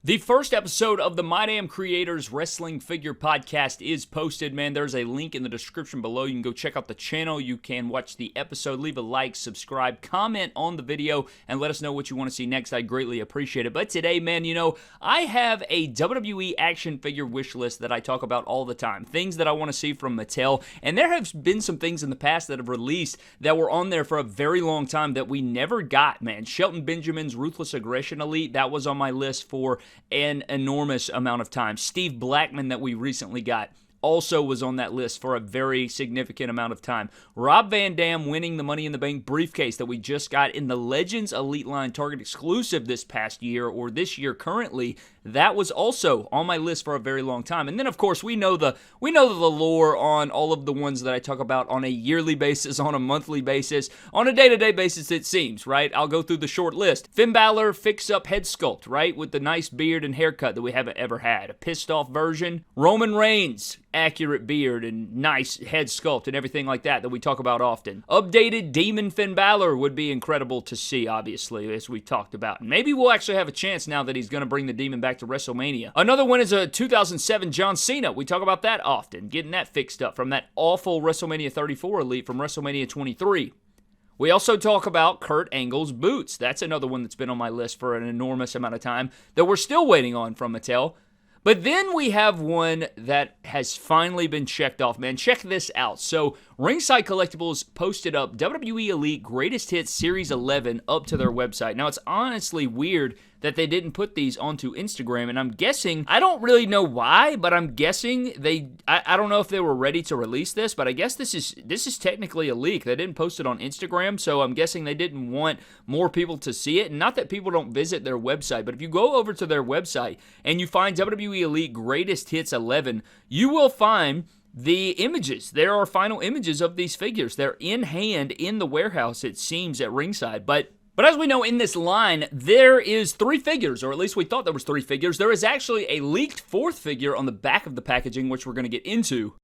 The first episode of the My Damn Creators Wrestling Figure Podcast is posted, man. There's a link in the description below. You can go check out the channel. You can watch the episode, leave a like, subscribe, comment on the video, and let us know what you want to see next. I'd greatly appreciate it. But today, man, I have a WWE action figure wish list that I talk about all the time. Things that I want to see from Mattel. And there have been some things in the past that have released that were on there for a very long time that we never got, man. Shelton Benjamin's Ruthless Aggression Elite, that was on my list for an enormous amount of time. Steve Blackman that we recently got also was on that list for a very significant amount of time. Rob Van Dam winning the Money in the Bank briefcase that we just got in the Legends Elite line Target exclusive this past year, or this year currently, that was also on my list for a very long time. And then, of course, we know the lore on all of the ones that I talk about on a yearly basis, on a monthly basis, on a day-to-day basis, it seems, right? I'll go through the short list. Finn Balor fix-up head sculpt, right? With the nice beard and haircut that we haven't ever had. A pissed-off version. Roman Reigns, accurate beard and nice head sculpt and everything like that we talk about often. Updated Demon Finn Balor would be incredible to see, obviously, as we talked about. And maybe we'll actually have a chance now that he's going to bring the Demon back to Wrestlemania. Another one is a 2007 John Cena. We talk about that often, getting that fixed up from that awful WrestleMania 34 Elite from WrestleMania 23. We also talk about Kurt Angle's boots. That's another one that's been on my list for an enormous amount of time that we're still waiting on from Mattel. But then we have one that has finally been checked off, man. Check this out. So, Ringside Collectibles posted up WWE Elite Greatest Hits Series 11 up to their website. Now, it's honestly weird that they didn't put these onto Instagram, and I'm guessing, I don't really know why, but I'm guessing I don't know if they were ready to release this, but I guess this is technically a leak. They didn't post it on Instagram, so I'm guessing they didn't want more people to see it. And not that people don't visit their website, but if you go over to their website and you find WWE Elite Greatest Hits 11, you will find the images. There are final images of these figures. They're in hand in the warehouse, it seems, at Ringside. But as we know, in this line, there is 3 figures, or at least we thought there was 3 figures. There is actually a leaked 4th figure on the back of the packaging, which we're going to get into.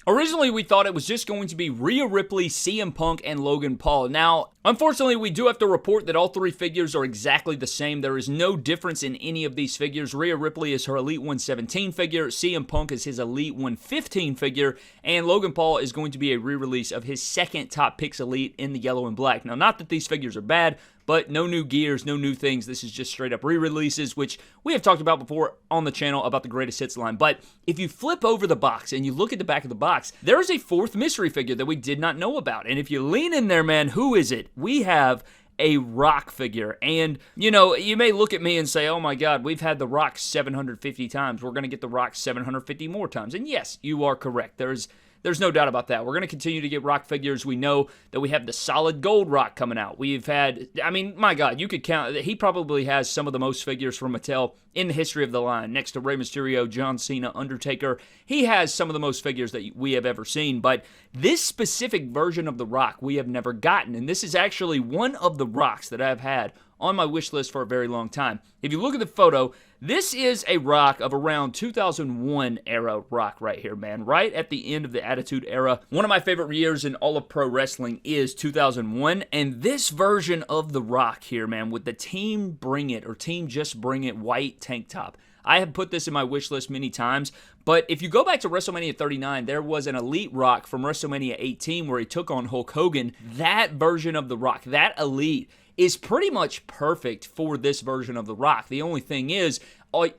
Originally, we thought it was just going to be Rhea Ripley, CM Punk, and Logan Paul. Now, unfortunately, we do have to report that all 3 figures are exactly the same. There is no difference in any of these figures. Rhea Ripley is her Elite 117 figure, CM Punk is his Elite 115 figure, and Logan Paul is going to be a re-release of his second Top Picks Elite in the yellow and black. Now, not that these figures are bad, but no new gears, no new things. This is just straight up re-releases, which we have talked about before on the channel about the Greatest Hits line. But if you flip over the box and you look at the back of the box, there is a 4th mystery figure that we did not know about. And if you lean in there, man, who is it? We have a Rock figure. And, you may look at me and say, oh my God, we've had the Rock 750 times. We're going to get the Rock 750 more times. And yes, you are correct. There's no doubt about that. We're going to continue to get Rock figures. We know that we have the solid gold Rock coming out. We've had, my God, you could count. He probably has some of the most figures from Mattel in the history of the line. Next to Rey Mysterio, John Cena, Undertaker. He has some of the most figures that we have ever seen. But this specific version of the Rock we have never gotten. And this is actually one of the Rocks that I've had on my wish list for a very long time. If you look at the photo, this is a Rock of around 2001 era Rock right here, man. Right at the end of the Attitude Era. One of my favorite years in all of pro wrestling is 2001. And this version of the Rock here, man, with the Team Bring It or Team Just Bring It white tank top. I have put this in my wish list many times, but if you go back to WrestleMania 39, there was an Elite Rock from WrestleMania 18 where he took on Hulk Hogan. That version of the Rock, that Elite, is pretty much perfect for this version of the Rock. The only thing is,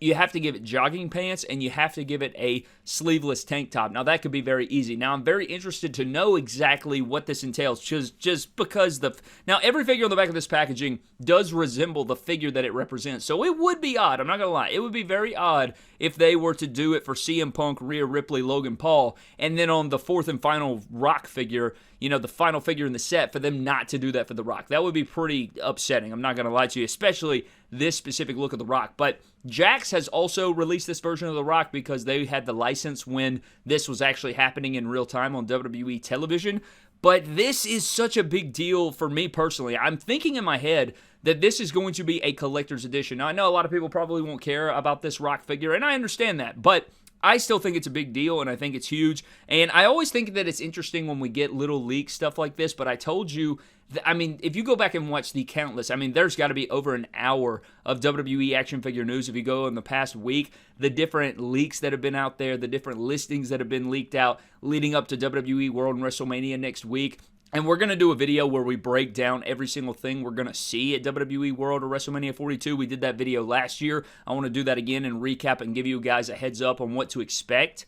you have to give it jogging pants and you have to give it a sleeveless tank top. Now, that could be very easy. Now, I'm very interested to know exactly what this entails, just because now, every figure on the back of this packaging does resemble the figure that it represents. So it would be odd, I'm not going to lie, it would be very odd if they were to do it for CM Punk, Rhea Ripley, Logan Paul, and then on the 4th and final Rock figure, the final figure in the set, for them not to do that for the Rock. That would be pretty upsetting, I'm not going to lie to you, especially this specific look of the Rock. But Jax has also released this version of the Rock because they had the license when this was actually happening in real time on WWE television. But this is such a big deal for me personally. I'm thinking in my head that this is going to be a collector's edition. Now, I know a lot of people probably won't care about this Rock figure, and I understand that, but I still think it's a big deal, and I think it's huge. And I always think that it's interesting when we get little leaks, stuff like this, but I told you I mean, if you go back and watch the countless, I mean, there's got to be over an hour of WWE action figure news. If you go in the past week, the different leaks that have been out there, the different listings that have been leaked out leading up to WWE World and WrestleMania next week. And we're going to do a video where we break down every single thing we're going to see at WWE World or WrestleMania 42. We did that video last year. I want to do that again and recap and give you guys a heads up on what to expect.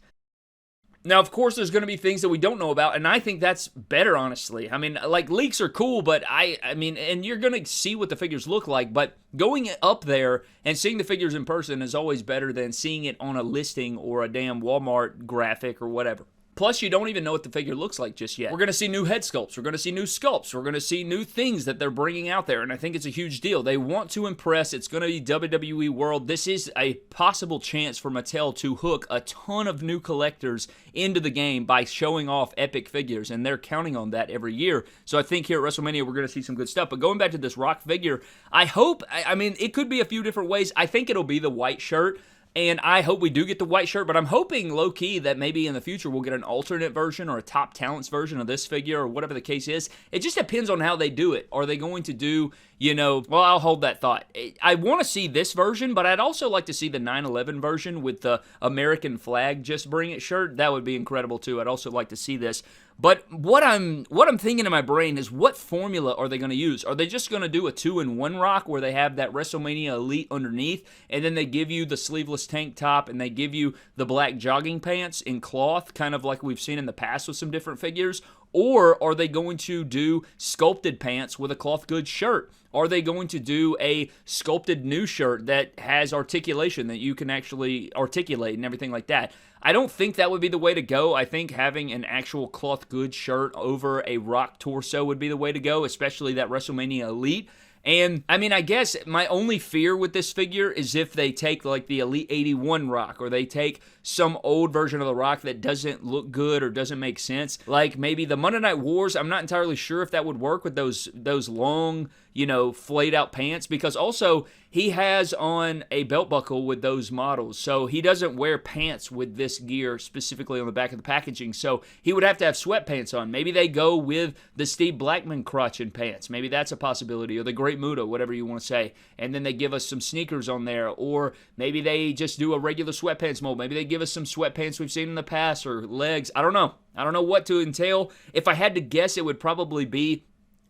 Now, of course, there's going to be things that we don't know about, and I think that's better, honestly. I mean, like, leaks are cool, but I mean, and you're going to see what the figures look like, but going up there and seeing the figures in person is always better than seeing it on a listing or a damn Walmart graphic or whatever. Plus, you don't even know what the figure looks like just yet. We're going to see new head sculpts. We're going to see new sculpts. We're going to see new things that they're bringing out there, and I think it's a huge deal. They want to impress. It's going to be WWE World. This is a possible chance for Mattel to hook a ton of new collectors into the game by showing off epic figures, and they're counting on that every year. So I think here at WrestleMania, we're going to see some good stuff. But going back to this Rock figure, I hope, I mean, it could be a few different ways. I think it'll be the white shirt. And I hope we do get the white shirt, but I'm hoping low-key that maybe in the future we'll get an alternate version or a Top Talents version of this figure or whatever the case is. It just depends on how they do it. Are they going to do, you know, well, I'll hold that thought. I want to see this version, but I'd also like to see the 9/11 version with the American flag just bring it shirt. That would be incredible too. I'd also like to see this. But what I'm thinking in my brain is, what formula are they going to use? Are they just going to do a 2-in-1 Rock where they have that WrestleMania Elite underneath, and then they give you the sleeveless tank top, and they give you the black jogging pants in cloth, kind of like we've seen in the past with some different figures? Or are they going to do sculpted pants with a cloth goods shirt? Are they going to do a sculpted new shirt that has articulation, that you can actually articulate and everything like that? I don't think that would be the way to go. I think having an actual cloth goods shirt over a Rock torso would be the way to go, especially that WrestleMania Elite. And, I mean, I guess my only fear with this figure is if they take, like, the Elite 81 Rock, or they take some old version of the Rock that doesn't look good or doesn't make sense. Like, maybe the Monday Night Wars, I'm not entirely sure if that would work with those long, you know, flayed-out pants, because also he has on a belt buckle with those models, so he doesn't wear pants with this gear specifically on the back of the packaging, so he would have to have sweatpants on. Maybe they go with the Steve Blackman crotch and pants. Maybe that's a possibility, or the Great Muta, whatever you want to say, and then they give us some sneakers on there, or maybe they just do a regular sweatpants mold. Maybe they give us some sweatpants we've seen in the past, or legs. I don't know. I don't know what to entail. If I had to guess, it would probably be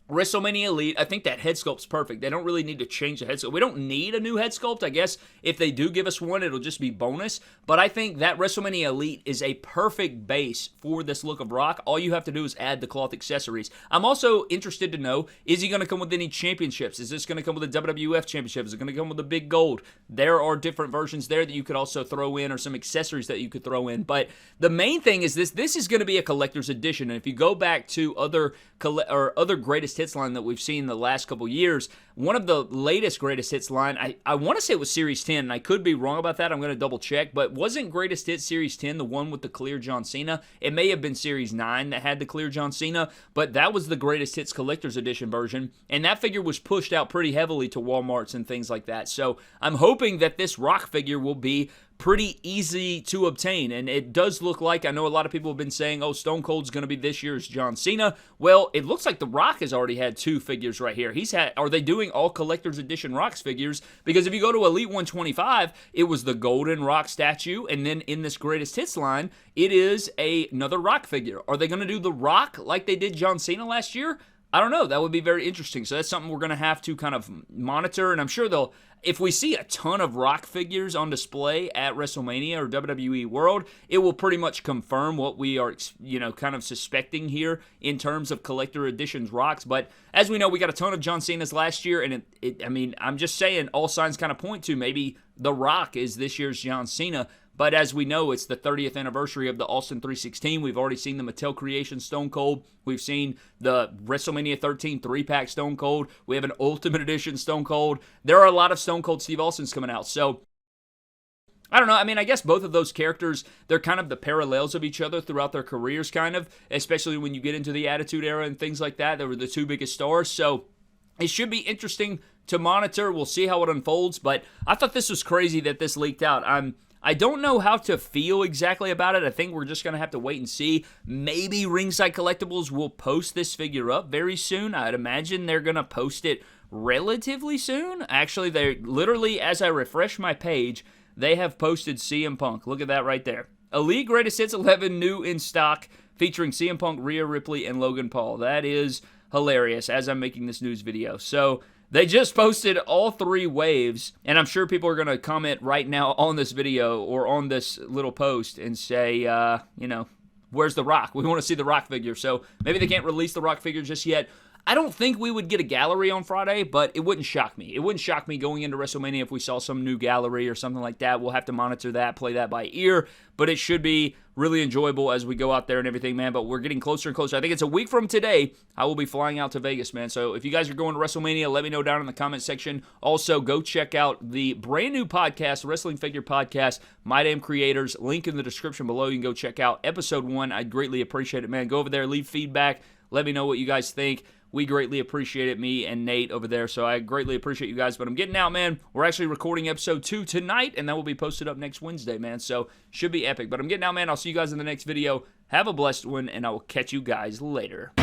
WrestleMania Elite. I think that head sculpt's perfect. They don't really need to change the head sculpt. We don't need a new head sculpt. I guess if they do give us one, it'll just be bonus. But I think that WrestleMania Elite is a perfect base for this look of Rock. All you have to do is add the cloth accessories. I'm also interested to know, is he going to come with any championships? Is this going to come with a WWF championship? Is it going to come with a big gold? There are different versions there that you could also throw in, or some accessories that you could throw in. But the main thing is this is going to be a collector's edition. And if you go back to other greatest hits line that we've seen the last couple years, one of the latest greatest hits line, I want to say it was Series 10, and I could be wrong about that. I'm going to double check, but wasn't greatest hits Series 10 the one with the clear John Cena? It may have been Series 9 that had the clear John Cena, but that was the greatest hits collector's edition version, and that figure was pushed out pretty heavily to Walmarts and things like that. So I'm hoping that this Rock figure will be pretty easy to obtain, and it does look like, I know a lot of people have been saying, oh, Stone Cold's going to be this year's John Cena. Well, it looks like The Rock has already had two figures right here. Are they doing all collector's edition Rocks figures? Because if you go to Elite 125, it was the golden Rock statue, and then in this greatest hits line, it is another Rock figure. Are they going to do The Rock like they did John Cena last year? I don't know. That would be very interesting. So that's something we're going to have to kind of monitor, and I'm sure if we see a ton of Rock figures on display at WrestleMania or WWE World, it will pretty much confirm what we are, you know, kind of suspecting here in terms of collector editions Rocks. But as we know, we got a ton of John Cena's last year, and I mean, I'm just saying, all signs kind of point to maybe The Rock is this year's John Cena. But as we know, it's the 30th anniversary of the Austin 316. We've already seen the Mattel Creation Stone Cold. We've seen the WrestleMania 13 3-pack Stone Cold. We have an Ultimate Edition Stone Cold. There are a lot of Stone Cold Steve Austins coming out. So, I don't know. I mean, I guess both of those characters, they're kind of the parallels of each other throughout their careers, kind of, especially when you get into the Attitude Era and things like that. They were the two biggest stars. So, it should be interesting to monitor. We'll see how it unfolds. But I thought this was crazy that this leaked out. I don't know how to feel exactly about it. I think we're just going to have to wait and see. Maybe Ringside Collectibles will post this figure up very soon. I'd imagine they're going to post it relatively soon. Actually, they literally, as I refresh my page, they have posted CM Punk. Look at that right there. Elite Greatest Hits 11 new in stock, featuring CM Punk, Rhea Ripley, and Logan Paul. That is hilarious as I'm making this news video. So they just posted all 3 waves, and I'm sure people are going to comment right now on this video or on this little post and say, you know, where's The Rock? We want to see The Rock figure. So maybe they can't release The Rock figure just yet. I don't think we would get a gallery on Friday, but it wouldn't shock me. It wouldn't shock me going into WrestleMania if we saw some new gallery or something like that. We'll have to monitor that, play that by ear, but it should be really enjoyable as we go out there and everything, man. But we're getting closer and closer. I think it's a week from today. I will be flying out to Vegas, man. So if you guys are going to WrestleMania, let me know down in the comment section. Also, go check out the brand new podcast, Wrestling Figure Podcast, My Damn Creators. Link in the description below. You can go check out episode 1. I'd greatly appreciate it, man. Go over there, leave feedback. Let me know what you guys think. We greatly appreciate it, me and Nate over there, so I greatly appreciate you guys. But I'm getting out, man. We're actually recording episode 2 tonight, and that will be posted up next Wednesday, man, so should be epic. But I'm getting out, man. I'll see you guys in the next video. Have a blessed one, and I will catch you guys later.